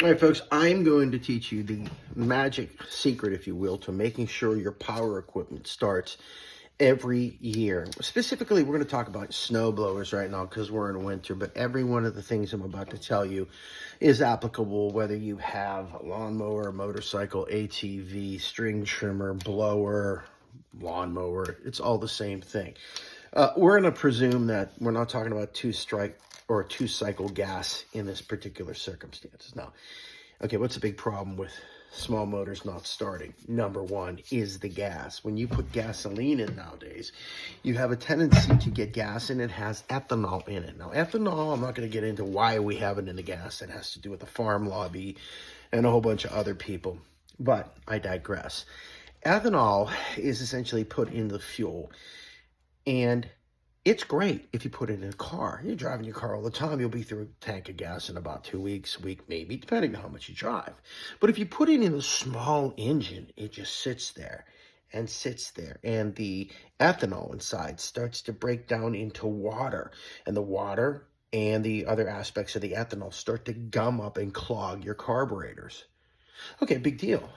All right, folks, I'm going to teach you the magic secret, if you will, to making sure your power equipment starts every year. Specifically, we're going to talk about snow blowers right now because we're in winter, but every one of the things I'm about to tell you is applicable whether you have a lawnmower, motorcycle, ATV, string trimmer, blower, lawnmower. It's all the same thing. We're going to presume that we're not talking about two-strike or two-cycle gas in this particular circumstances. Now, okay, what's the big problem with small motors not starting? Number one is the gas. When you put gasoline in nowadays, you have a tendency to get gas and it has ethanol in it. Now, ethanol, I'm not going to get into why we have it in the gas. It has to do with the farm lobby and a whole bunch of other people, but I digress. Ethanol is essentially put in the fuel, and it's great if you put it in a car. You're driving your car all the time. You'll be through a tank of gas in about 2 weeks, a week maybe, depending on how much you drive. But if you put it in a small engine, it just sits there and sits there. And the ethanol inside starts to break down into water. And the water and the other aspects of the ethanol start to gum up and clog your carburetors. Okay, big deal.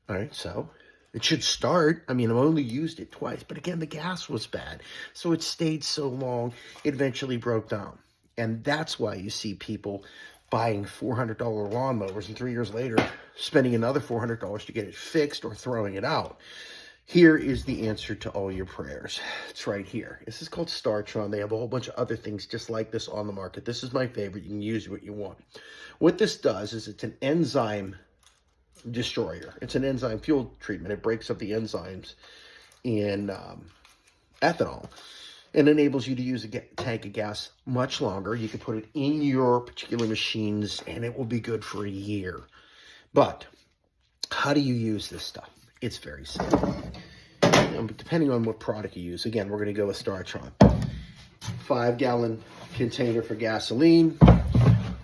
All right, so it should start. I mean, I've only used it twice, but again, the gas was bad. So it stayed so long, it eventually broke down. And that's why you see people buying $400 lawnmowers and 3 years later, spending another $400 to get it fixed or throwing it out. Here is the answer to all your prayers. It's right here. This is called Startron. They have a whole bunch of other things just like this on the market. This is my favorite. You can use what you want. What this does is it's an enzyme destroyer. It's an enzyme fuel treatment. It breaks up the enzymes in ethanol and enables you to use a tank of gas much longer. You can put it in your particular machines and it will be good for a year. But how do you use this stuff? It's very simple. Depending on what product you use. Again, we're going to go with Startron. 5-gallon container for gasoline.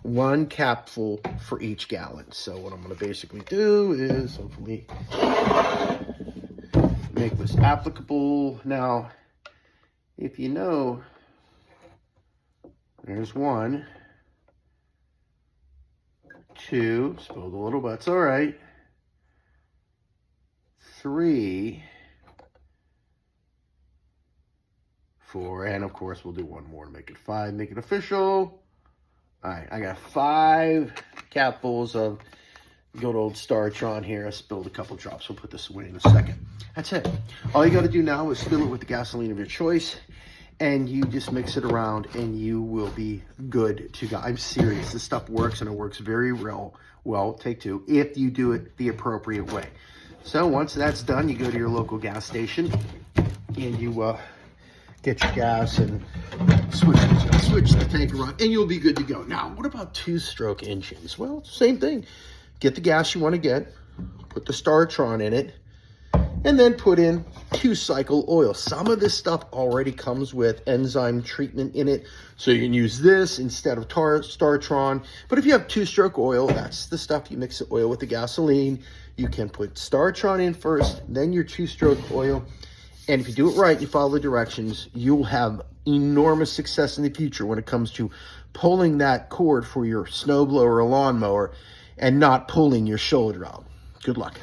1 capful for each gallon. So what I'm going to basically do is hopefully make this applicable. Now, if you know, there's 1, 2, spilled a little, but it's all right. 3, 4, and of course we'll do 1 more to make it 5, make it official. All right, I got 5 capfuls of good old Startron here. I spilled a couple drops. We'll put this away in a second. That's it. All you got to do now is fill it with the gasoline of your choice, and you just mix it around, and you will be good to go. I'm serious. This stuff works, and it works very well. Take 2, if you do it the appropriate way. So once that's done, you go to your local gas station, and you get your gas and switch the tank around, and you'll be good to go. Now, what about 2-stroke engines? Well, same thing. Get the gas you want to get, put the Startron in it, and then put in 2-cycle oil. Some of this stuff already comes with enzyme treatment in it, so you can use this instead of Startron. But if you have 2-stroke oil, that's the stuff you mix the oil with the gasoline. You can put Startron in first, then your 2-stroke oil. And if you do it right, you follow the directions, you'll have enormous success in the future when it comes to pulling that cord for your snowblower or lawnmower and not pulling your shoulder out. Good luck.